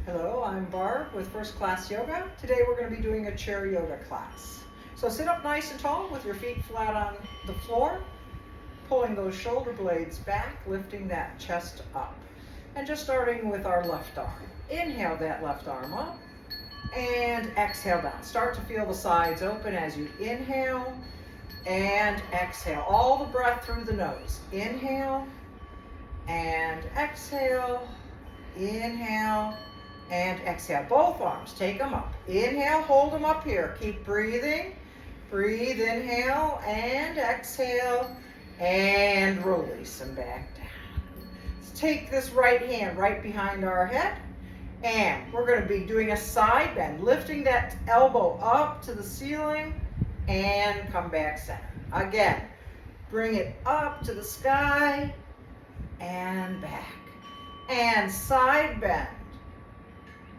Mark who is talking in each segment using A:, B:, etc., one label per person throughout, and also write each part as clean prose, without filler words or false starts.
A: Hello, I'm Barb with First Class Yoga. Today we're going to be doing a chair yoga class. So sit up nice and tall with your feet flat on the floor, pulling those shoulder blades back, lifting that chest up. And just starting with our left arm. Inhale that left arm up and exhale down. Start to feel the sides open as you inhale and exhale. All the breath through the nose. Inhale and exhale. Inhale and exhale. Both arms, take them up. Inhale, hold them up here. Keep breathing. Breathe, inhale and exhale and release them back down. Let's take this right hand right behind our head and we're going to be doing a side bend, lifting that elbow up to the ceiling and come back center. Again, bring it up to the sky and back. And side bend,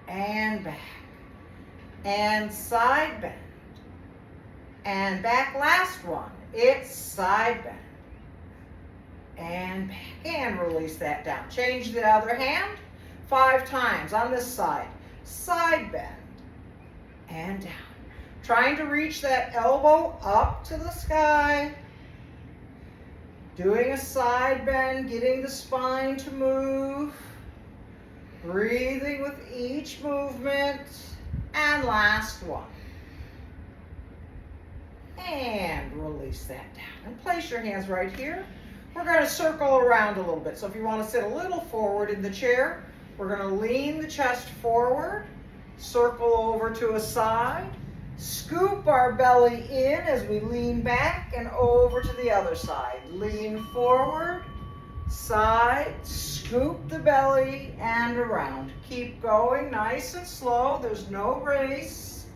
A: and back, and side bend, and back. Last one, it's side bend, and back, and release that down. Change the other hand 5 times on this side. Side bend, and down. Trying to reach that elbow up to the sky. Doing a side bend, getting the spine to move. Breathing with each movement. And last one. And release that down. And place your hands right here. We're going to circle around a little bit. So if you want to sit a little forward in the chair, we're going to lean the chest forward. Circle over to a side. Scoop our belly in as we lean back and over to the other side. Lean forward, side, scoop the belly and around. Keep going nice and slow. There's no race.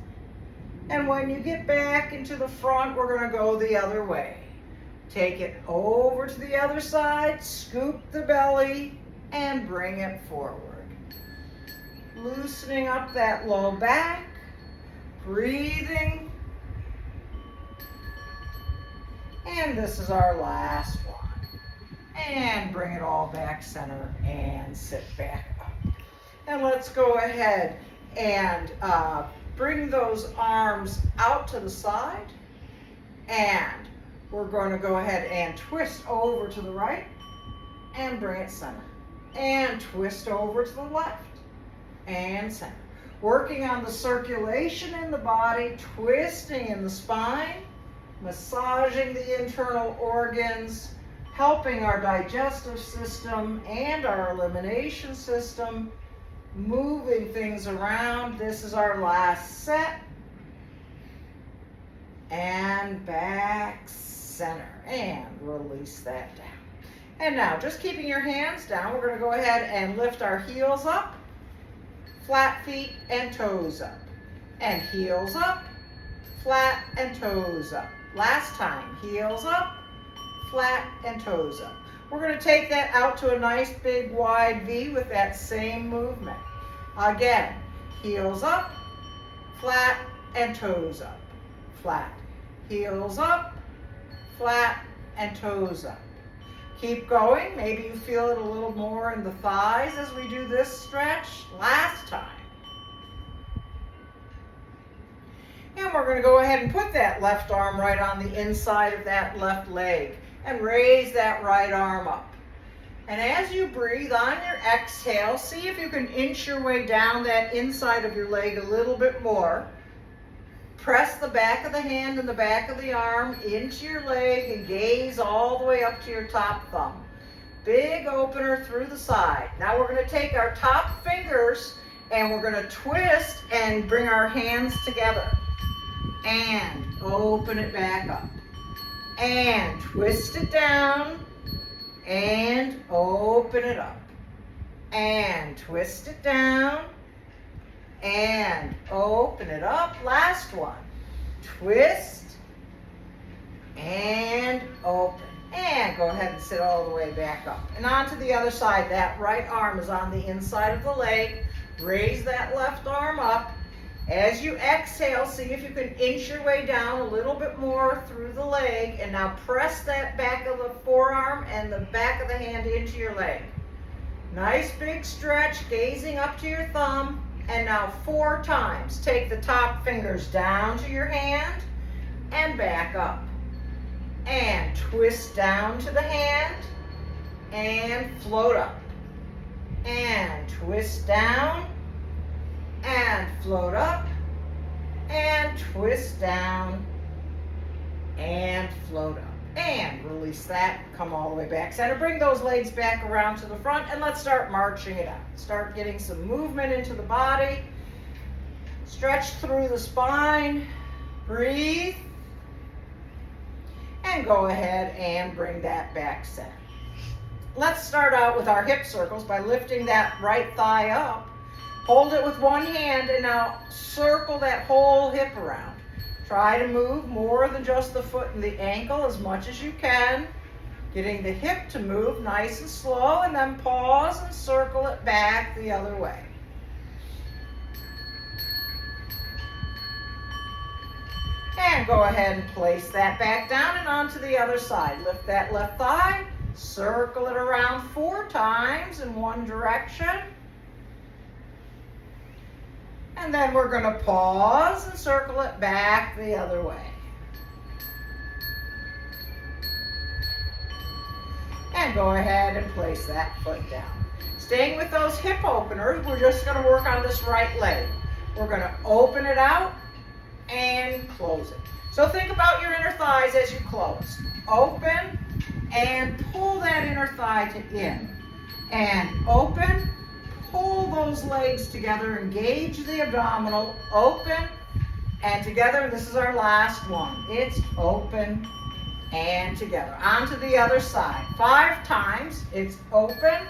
A: And when you get back into the front, we're going to go the other way. Take it over to the other side, scoop the belly and bring it forward. Loosening up that low back. Breathing. And this is our last one. And bring it all back center and sit back up. And let's go ahead and bring those arms out to the side. And we're going to go ahead and twist over to the right and bring it center. And twist over to the left and center. Working on the circulation in the body, twisting in the spine, massaging the internal organs, helping our digestive system and our elimination system, moving things around. This is our last set. And back center. And release that down. And now, just keeping your hands down, we're going to go ahead and lift our heels up. Flat feet and toes up. And heels up, flat and toes up. Last time, heels up, flat and toes up. We're going to take that out to a nice big wide V with that same movement. Again, heels up, flat and toes up. Flat. Heels up, flat and toes up. Keep going. Maybe you feel it a little more in the thighs as we do this stretch. Last time. And we're going to go ahead and put that left arm right on the inside of that left leg and raise that right arm up. And as you breathe on your exhale, see if you can inch your way down that inside of your leg a little bit more. Press the back of the hand and the back of the arm into your leg and gaze all the way up to your top thumb. Big opener through the side. Now we're going to take our top fingers and we're going to twist and bring our hands together. And open it back up. And twist it down. And open it up. And twist it down. And open it up. Last one. Twist and open. And go ahead and sit all the way back up. And on to the other side. That right arm is on the inside of the leg. Raise that left arm up. As you exhale, see if you can inch your way down a little bit more through the leg. And now press that back of the forearm and the back of the hand into your leg. Nice big stretch, gazing up to your thumb. And now 4 times. Take the top fingers down to your hand and back up. And twist down to the hand and float up. And twist down and float up. And twist down and float up. And release that, come all the way back center. Bring those legs back around to the front and let's start marching it out. Start getting some movement into the body. Stretch through the spine. Breathe. And go ahead and bring that back center. Let's start out with our hip circles by lifting that right thigh up. Hold it with one hand and now circle that whole hip around. Try to move more than just the foot and the ankle as much as you can. Getting the hip to move nice and slow, and then pause and circle it back the other way. And go ahead and place that back down and onto the other side. Lift that left thigh, circle it around 4 times in one direction. And then we're going to pause and circle it back the other way. And go ahead and place that foot down. Staying with those hip openers, we're just going to work on this right leg. We're going to open it out and close it. So think about your inner thighs as you close. Open and pull that inner thigh to in. And open. Pull those legs together, engage the abdominal, open, and together. This is our last one. It's open and together. On to the other side. 5 times. It's open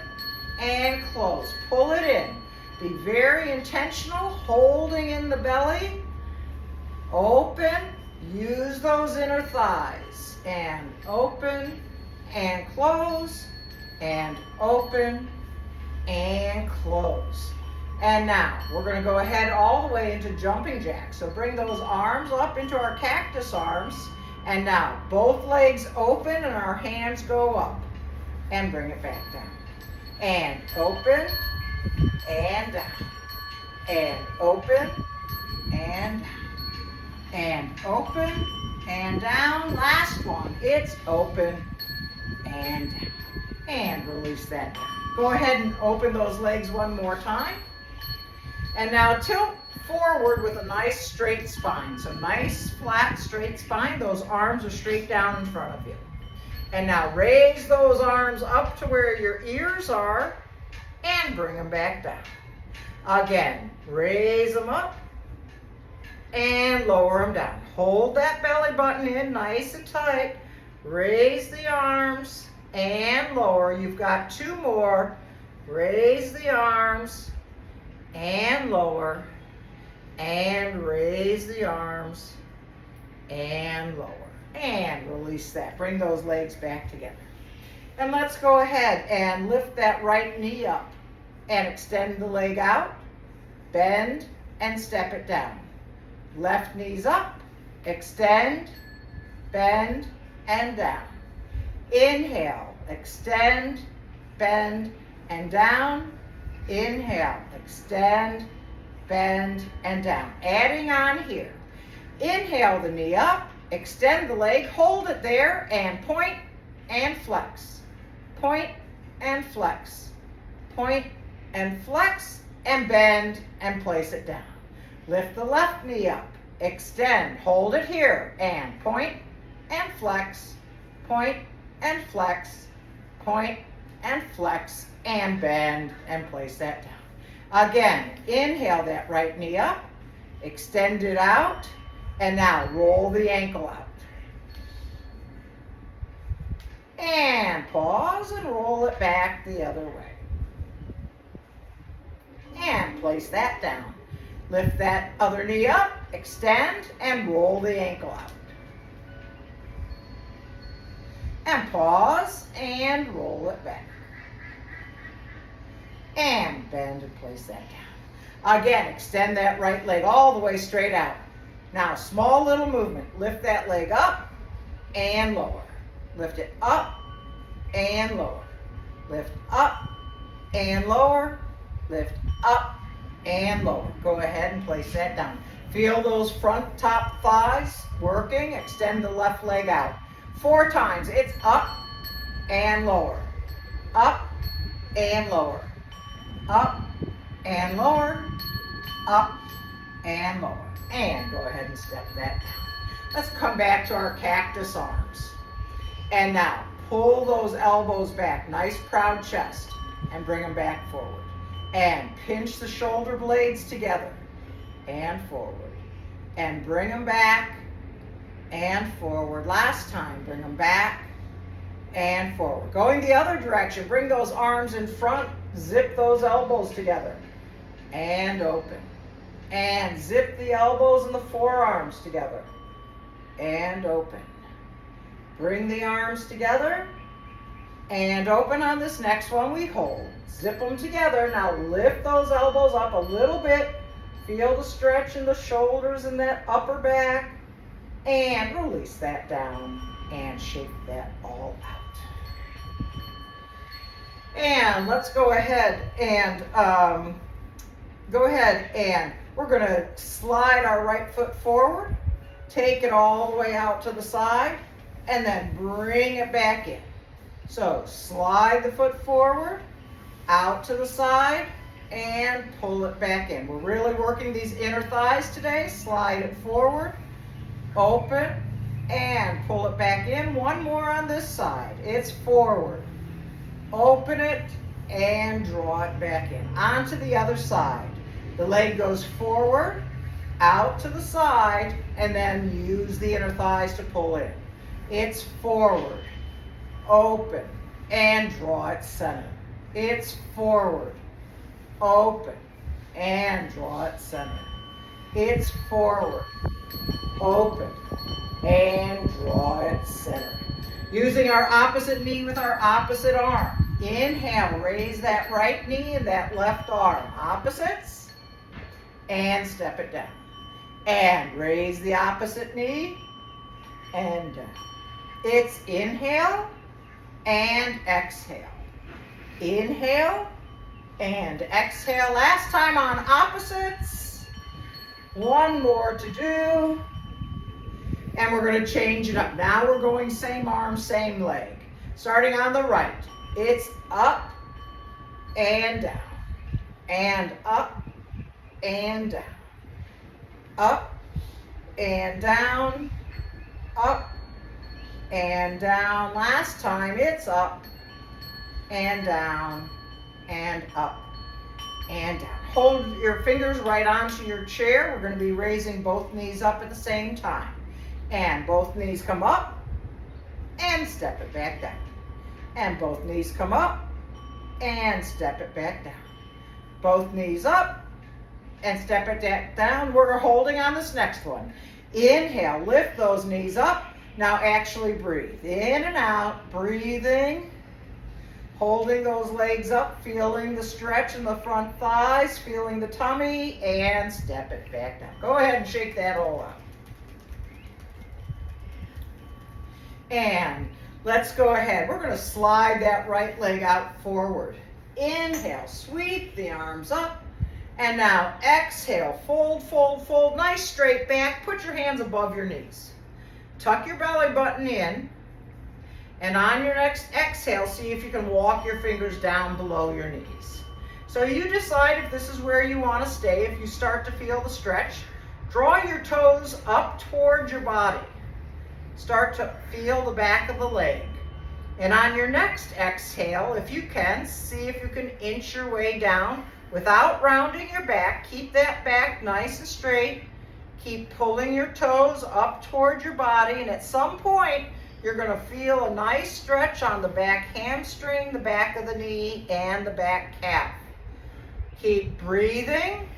A: and close. Pull it in. Be very intentional, holding in the belly. Open. Use those inner thighs. And open and close and open and close. And now we're going to go ahead all the way into jumping jacks. So bring those arms up into our cactus arms. And now both legs open and our hands go up. And bring it back down. And open and down. And open and down. And open and down. Last one. It's open and down. And release that down. Go ahead and open those legs one more time. And now tilt forward with a nice straight spine. So nice flat straight spine. Those arms are straight down in front of you. And now raise those arms up to where your ears are and bring them back down. Again, raise them up and lower them down. Hold that belly button in nice and tight. Raise the arms and lower. You've got 2 more. Raise the arms and lower. And raise the arms and lower. And release that. Bring those legs back together. And let's go ahead and lift that right knee up and extend the leg out. Bend and step it down. Left knee's up. Extend, bend, and down. Inhale, extend, bend, and down. Inhale, extend, bend, and down. Adding on here. Inhale the knee up, extend the leg, hold it there, and point and flex. Point and flex. Point and flex, and bend and place it down. Lift the left knee up, extend, hold it here, and point and flex. Point and flex, point and flex, and bend and place that down. Again, inhale that right knee up, extend it out, and now roll the ankle out. And pause and roll it back the other way. And place that down. Lift that other knee up, extend, and roll the ankle out. And pause and roll it back. And bend and place that down. Again, extend that right leg all the way straight out. Now, small little movement. Lift that leg up and lower. Lift it up and lower. Lift up and lower, lift up and lower. Go ahead and place that down. Feel those front top thighs working. Extend the left leg out. 4 times. It's up and lower, up and lower, up and lower, up and lower. And go ahead and step that down. Let's come back to our cactus arms. And now pull those elbows back, nice proud chest, and bring them back forward. And pinch the shoulder blades together and forward. And bring them back and forward. Last time, bring them back and forward. Going the other direction, bring those arms in front, zip those elbows together and open. And zip the elbows and the forearms together and open. Bring the arms together and open. On this next one we hold. Zip them together. Now lift those elbows up a little bit. Feel the stretch in the shoulders and that upper back. And release that down and shake that all out. And let's go ahead and we're going to slide our right foot forward. Take it all the way out to the side. And then bring it back in. So slide the foot forward, out to the side, and pull it back in. We're really working these inner thighs today. Slide it forward, open, and pull it back in. One more on this side. It's forward. Open it and draw it back in. Onto the other side. The leg goes forward, out to the side, and then use the inner thighs to pull in. It's forward, open, and draw it center. It's forward, open, and draw it center. It's forward, open, and draw it center. Using our opposite knee with our opposite arm. Inhale, raise that right knee and that left arm. Opposites, and step it down. And raise the opposite knee, and down. It's inhale and exhale. Inhale and exhale. Last time on opposites. One more to do. And we're going to change it up. Now we're going same arm, same leg. Starting on the right. It's up and down. And up and down. Up and down. Up and down. Last time it's up and down and up and down. Hold your fingers right onto your chair. We're going to be raising both knees up at the same time. And both knees come up and step it back down. And both knees come up and step it back down. Both knees up and step it back down. We're holding on this next one. Inhale, lift those knees up. Now actually breathe. In and out, breathing. Holding those legs up, feeling the stretch in the front thighs, feeling the tummy, and step it back down. Go ahead and shake that all out. And let's go ahead. We're going to slide that right leg out forward. Inhale, sweep the arms up. And now exhale, fold, fold, fold. Nice straight back. Put your hands above your knees. Tuck your belly button in. And on your next exhale, see if you can walk your fingers down below your knees. So you decide if this is where you want to stay. If you start to feel the stretch, draw your toes up toward your body. Start to feel the back of the leg. And on your next exhale, if you can, see if you can inch your way down without rounding your back. Keep that back nice and straight. Keep pulling your toes up toward your body, and at some point, you're going to feel a nice stretch on the back hamstring, the back of the knee, and the back calf. Keep breathing.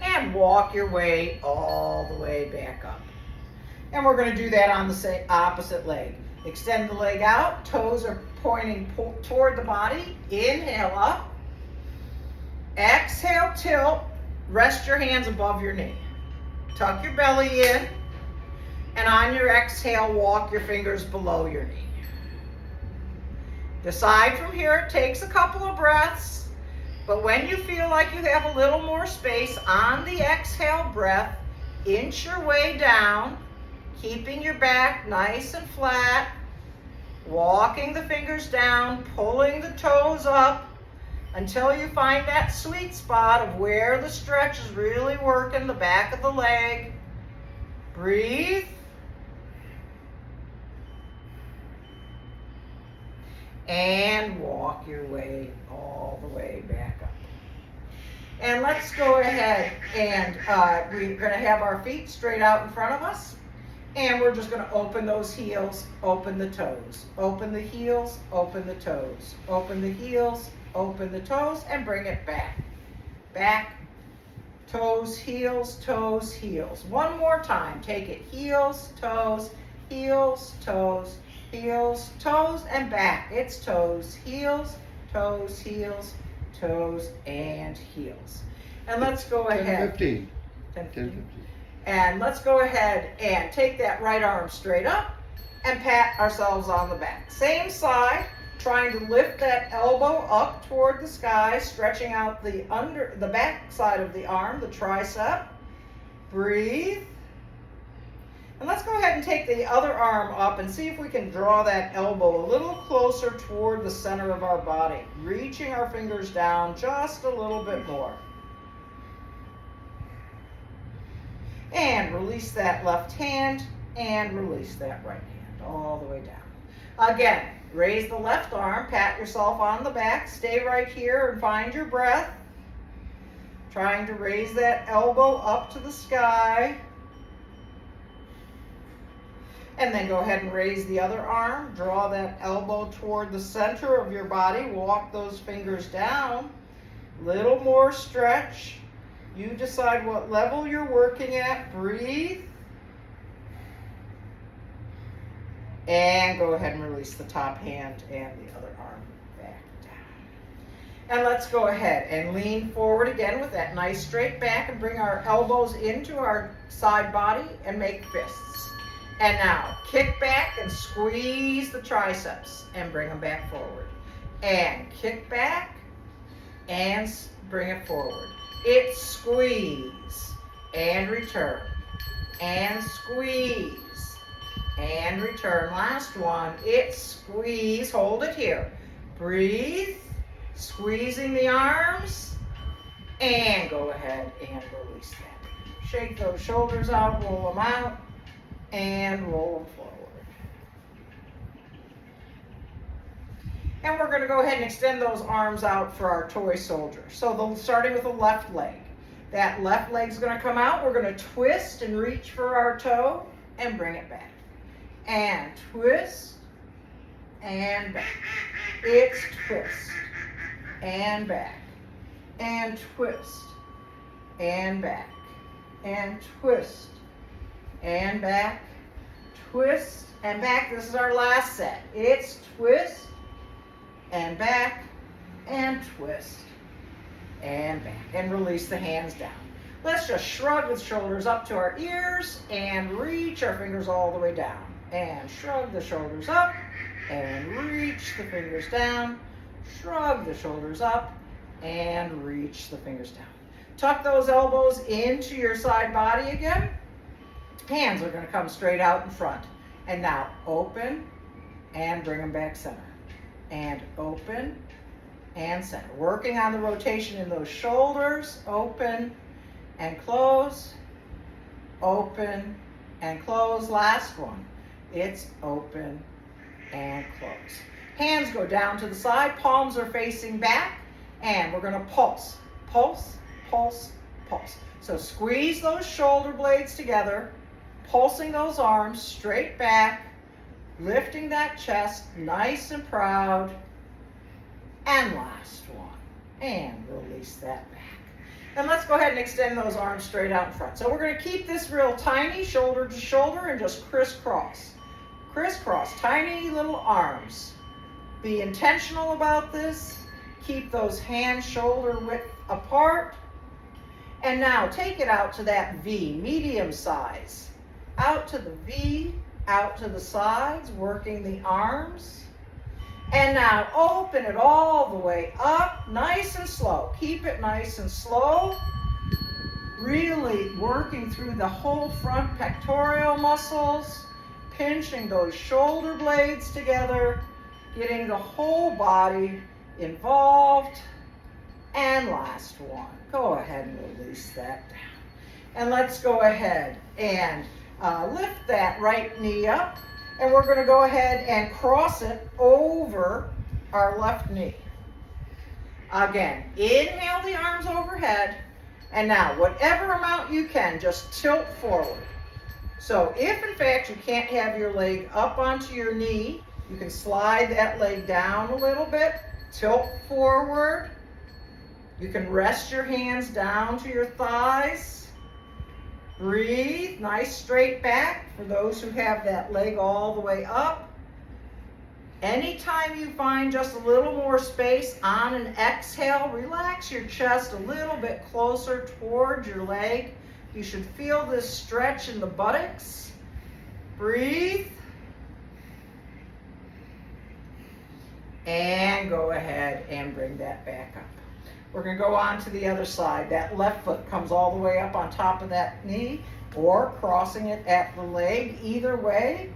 A: And walk your way all the way back up. And we're going to do that on the opposite leg. Extend the leg out. Toes are pointing toward the body. Inhale up. Exhale, tilt. Rest your hands above your knee. Tuck your belly in. And on your exhale, walk your fingers below your knee. Decide from here, it takes a couple of breaths, but when you feel like you have a little more space on the exhale breath, inch your way down, keeping your back nice and flat, walking the fingers down, pulling the toes up until you find that sweet spot of where the stretch is really working the back of the leg. Breathe. And walk your way all the way back up. And let's go ahead and we're going to have our feet straight out in front of us. And we're just going to open those heels, open the toes. Open the heels, open the toes. Open the heels, open the toes, and bring it back. Back, toes, heels, toes, heels. One more time. Take it heels, toes, heels, toes, heels, toes, and back. It's toes, heels, toes, heels, toes, and heels. And let's go ahead.
B: 10-15.
A: 10-15. And let's go ahead and take that right arm straight up and pat ourselves on the back. Same side, trying to lift that elbow up toward the sky, stretching out the back side of the arm, the tricep. Breathe. And let's go ahead and take the other arm up and see if we can draw that elbow a little closer toward the center of our body, reaching our fingers down just a little bit more. And release that left hand and release that right hand all the way down. Again, raise the left arm, pat yourself on the back, stay right here and find your breath. Trying to raise that elbow up to the sky. And then go ahead and raise the other arm. Draw that elbow toward the center of your body. Walk those fingers down. Little more stretch. You decide what level you're working at. Breathe. And go ahead and release the top hand and the other arm back down. And let's go ahead and lean forward again with that nice straight back and bring our elbows into our side body and make fists. And now, kick back and squeeze the triceps and bring them back forward. And kick back and bring it forward. It's squeeze and return. And squeeze and return. Last one, it's squeeze. Hold it here. Breathe. Squeezing the arms. And go ahead and release that. Shake those shoulders out, roll them out. And roll them forward. And we're going to go ahead and extend those arms out for our toy soldier. So starting with the left leg. That left leg's going to come out. We're going to twist and reach for our toe and bring it back. And twist and back. It's twist and back. And twist and back. And twist and back, twist and back. This is our last set. It's twist and back and twist and back. And release the hands down. Let's just shrug with shoulders up to our ears and reach our fingers all the way down. And shrug the shoulders up and reach the fingers down. Shrug the shoulders up and reach the fingers down. Tuck those elbows into your side body again. Hands are going to come straight out in front. And now open and bring them back center. And open and center. Working on the rotation in those shoulders. Open and close. Open and close. Last one. It's open and close. Hands go down to the side. Palms are facing back. And we're going to pulse. Pulse, pulse, pulse. So squeeze those shoulder blades together. Pulsing those arms straight back, lifting that chest nice and proud. And last one. And release that back. And let's go ahead and extend those arms straight out in front. So we're going to keep this real tiny, shoulder to shoulder, and just crisscross. Crisscross, tiny little arms. Be intentional about this. Keep those hands shoulder width apart. And now take it out to that V, medium size. Out to the V, out to the sides, working the arms. And now open it all the way up, nice and slow. Keep it nice and slow. Really working through the whole front pectoral muscles, pinching those shoulder blades together, getting the whole body involved. And last one. Go ahead and release that down. And let's go ahead and lift that right knee up. And we're going to go ahead and cross it over our left knee. Again, inhale the arms overhead. And now, whatever amount you can, just tilt forward. So if, in fact, you can't have your leg up onto your knee, you can slide that leg down a little bit, tilt forward. You can rest your hands down to your thighs. Breathe, nice straight back for those who have that leg all the way up. Anytime you find just a little more space on an exhale, relax your chest a little bit closer towards your leg. You should feel this stretch in the buttocks. Breathe. And go ahead and bring that back up. We're going to go on to the other side. That left foot comes all the way up on top of that knee or crossing it at the leg. Either way,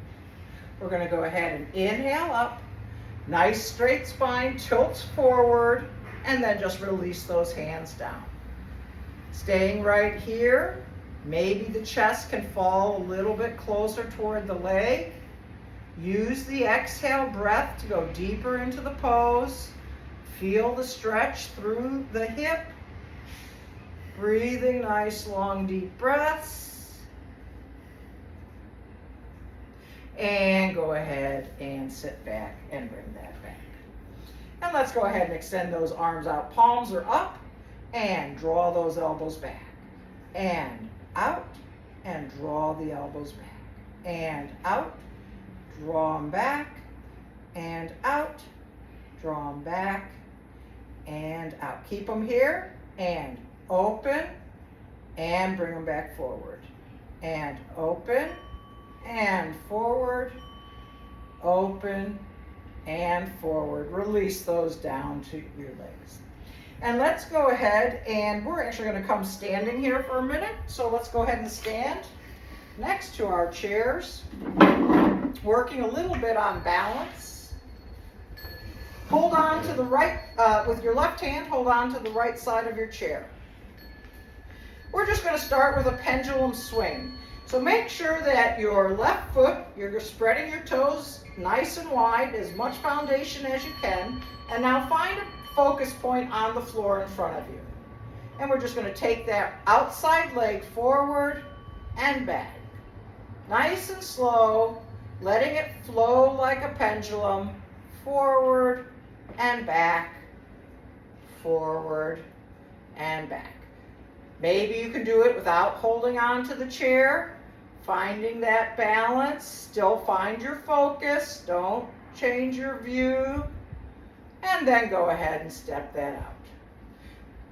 A: we're going to go ahead and inhale up. Nice straight spine, tilts forward, and then just release those hands down. Staying right here. Maybe the chest can fall a little bit closer toward the leg. Use the exhale breath to go deeper into the pose. Feel the stretch through the hip. Breathing nice, long, deep breaths. And go ahead and sit back and bring that back. And let's go ahead and extend those arms out. Palms are up and draw those elbows back. And out and draw the elbows back. And out, draw them back. And out, draw them back. And out. Keep them here and open and bring them back forward. And open and forward, open and forward. Release those down to your legs. And let's go ahead and we're actually going to come standing here for a minute. So let's go ahead and stand next to our chairs, working a little bit on balance. Hold on to the right, with your left hand, hold on to the right side of your chair. We're just going to start with a pendulum swing. So make sure that your left foot, you're spreading your toes nice and wide, as much foundation as you can. And now find a focus point on the floor in front of you. And we're just going to take that outside leg forward and back. Nice and slow, letting it flow like a pendulum, forward and back, forward and back. Maybe you can do it without holding on to the chair, finding that balance. Still find your focus, don't change your view, and then go ahead and step that out.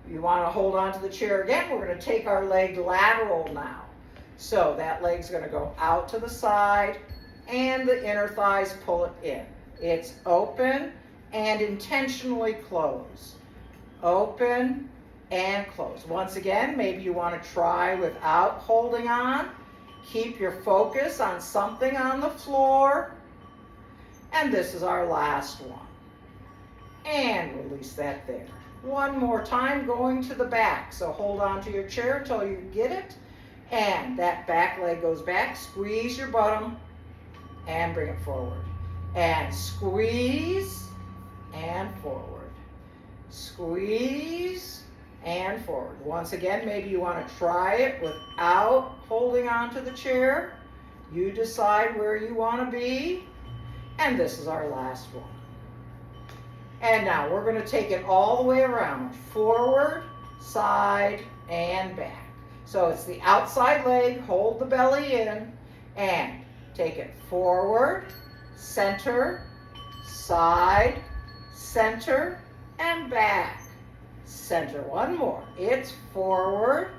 A: You want to hold on to the chair again, we're going to take our leg lateral now. So that leg's going to go out to the side, and the inner thighs pull it in. It's open and intentionally close. Open and close. Once again, maybe you want to try without holding on. Keep your focus on something on the floor. And this is our last one. And release that there. One more time, going to the back. So hold on to your chair until you get it. And that back leg goes back. Squeeze your bottom and bring it forward. And squeeze and forward. Squeeze and forward. Once again, maybe you want to try it without holding on to the chair. You decide where you want to be. And this is our last one. And now we're going to take it all the way around. Forward, side, and back. So it's the outside leg, hold the belly in, and take it forward, center, side, center, and back. Center. One more. It's forward,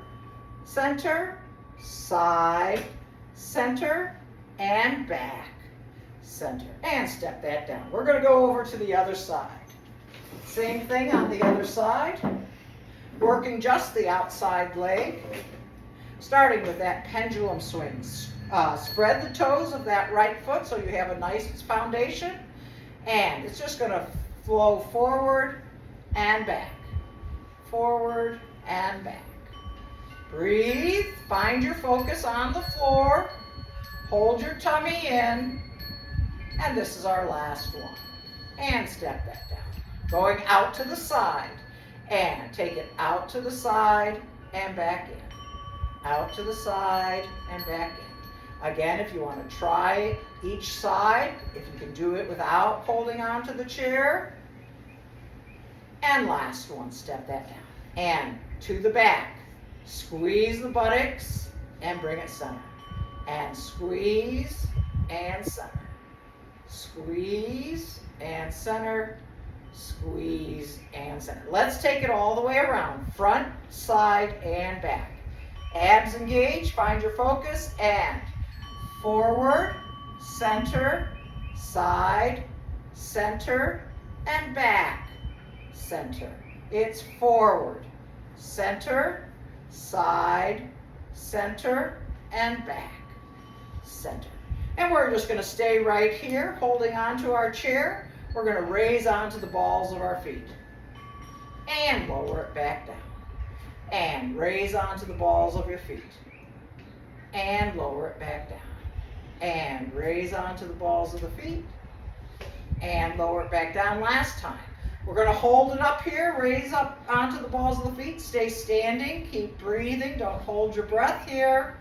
A: center, side, center, and back. center, and step that down. We're going to go over to the other side. Same thing on the other side, working just the outside leg, starting with that pendulum swing. Spread the toes of that right foot so you have a nice foundation, and it's just going to flow forward and back, forward and back. Breathe, find your focus on the floor, hold your tummy in, and this is our last one. And step that down. Going out to the side, and take it out to the side and back in. Out to the side and back in. Again, if you want to try each side, if you can do it without holding on to the chair. And last one, step that down. And to the back. Squeeze the buttocks and bring it center. And squeeze and center. Squeeze and center. Squeeze and center. Let's take it all the way around. Front, side, and back. Abs engaged. Find your focus. And forward, center, side, center, and back, center. It's forward, center, side, center, and back, center. And we're just going to stay right here, holding on to our chair. We're going to raise onto the balls of our feet. And lower it back down. And raise onto the balls of your feet. And lower it back down. And raise onto the balls of the feet. And lower it back down last time. We're going to hold it up here, raise up onto the balls of the feet, stay standing, keep breathing, don't hold your breath here,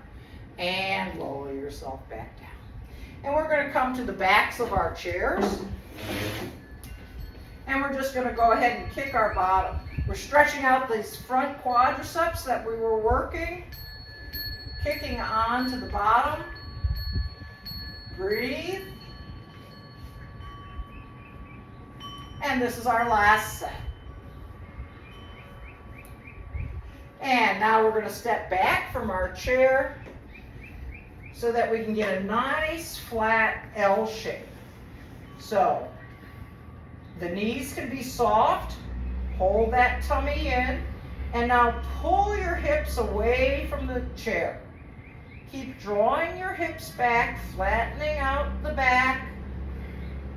A: and lower yourself back down. And we're going to come to the backs of our chairs, and we're just going to go ahead and kick our bottom. We're stretching out these front quadriceps that we were working, kicking on to the bottom. Breathe. And this is our last set. And now we're going to step back from our chair so that we can get a nice flat L shape. So the knees can be soft. Hold that tummy in. And now pull your hips away from the chair. Keep drawing your hips back, flattening out the back.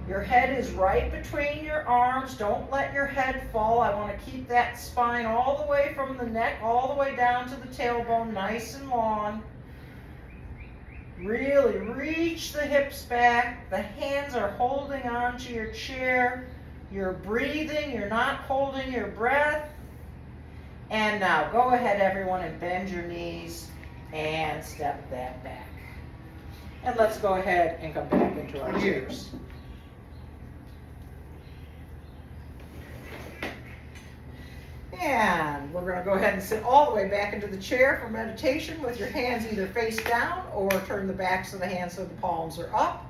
A: Your head is right between your arms. Don't let your head fall. I want to keep that spine all the way from the neck, all the way down to the tailbone, nice and long. Really reach the hips back. The hands are holding on to your chair. You're breathing. You're not holding your breath. And now go ahead, everyone, and bend your knees and step that back. And let's go ahead and come back into our chairs. And we're going to go ahead and sit all the way back into the chair for meditation with your hands either face down or turn the backs of the hands so the palms are up.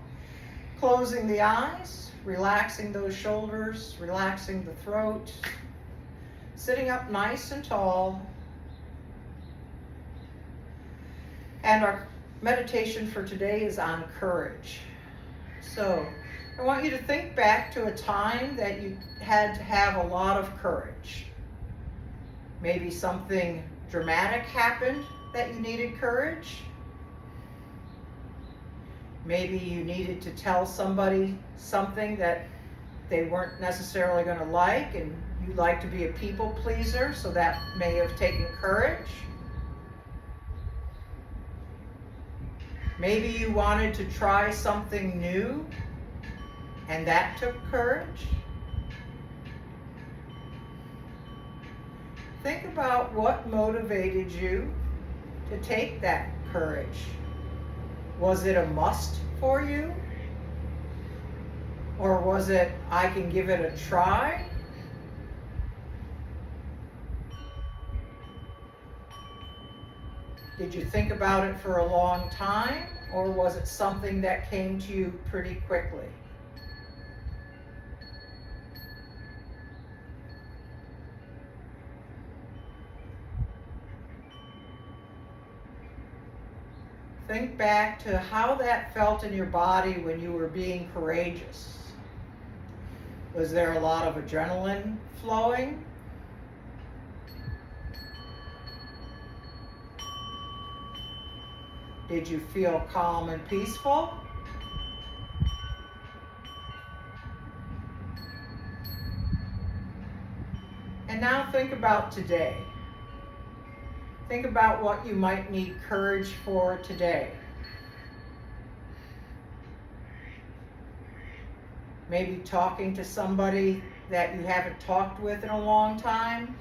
A: Closing the eyes, relaxing those shoulders, relaxing the throat. Sitting up nice and tall. And our meditation for today is on courage. So I want you to think back to a time that you had to have a lot of courage. Maybe something dramatic happened that you needed courage. Maybe you needed to tell somebody something that they weren't necessarily going to like, and you like to be a people pleaser, so that may have taken courage. Maybe you wanted to try something new, and that took courage. Think about what motivated you to take that courage. Was it a must for you? Or was it, I can give it a try? Did you think about it for a long time? Or was it something that came to you pretty quickly? think back to how that felt in your body when you were being courageous. Was there a lot of adrenaline flowing? Did you feel calm and peaceful? And now think about today. Think about what you might need courage for today. Maybe talking to somebody that you haven't talked with in a long time.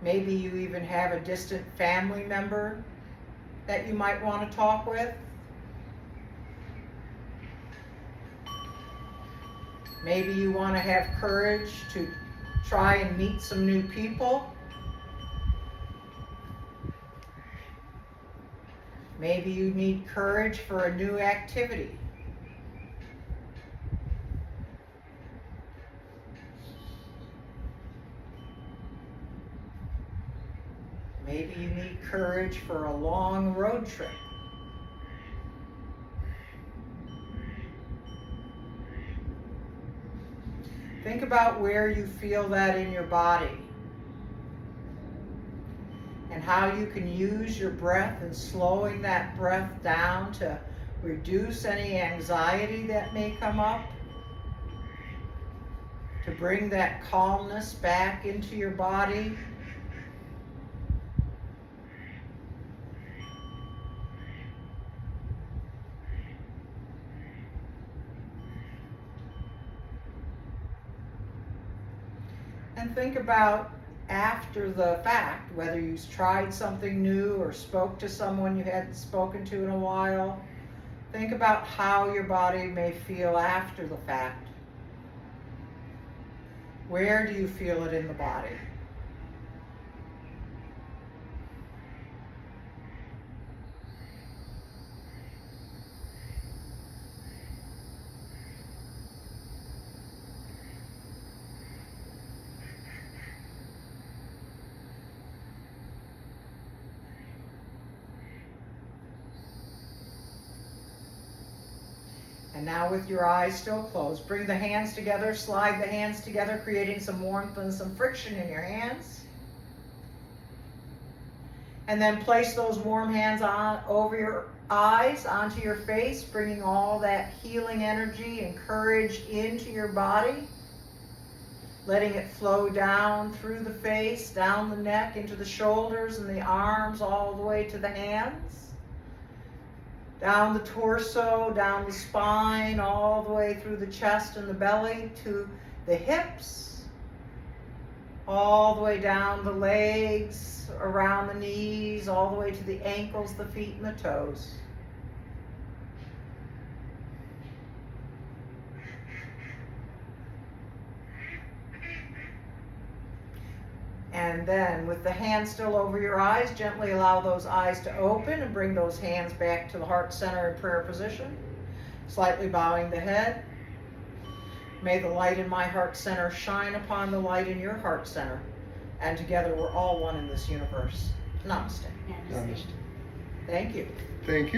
A: Maybe you even have a distant family member that you might want to talk with. Maybe you want to have courage to try and meet some new people. Maybe you need courage for a new activity. Maybe you need courage for a long road trip. Think about where you feel that in your body and how you can use your breath and slowing that breath down to reduce any anxiety that may come up, to bring that calmness back into your body. And think about after the fact, whether you tried something new or spoke to someone you hadn't spoken to in a while. Think about how your body may feel after the fact. Where do you feel it in the body? And now with your eyes still closed, bring the hands together, slide the hands together, creating some warmth and some friction in your hands. And then place those warm hands on over your eyes, onto your face, bringing all that healing energy and courage into your body. Letting it flow down through the face, down the neck, into the shoulders and the arms, all the way to the hands. Down the torso, down the spine, all the way through the chest and the belly to the hips, all the way down the legs, around the knees, all the way to the ankles, the feet, and the toes. And then with the hands still over your eyes, gently allow those eyes to open and bring those hands back to the heart center in prayer position. Slightly bowing the head. May the light in my heart center shine upon the light in your heart center. And together we're all one in this universe. Namaste.
B: Namaste.
A: Thank you.
C: Thank you.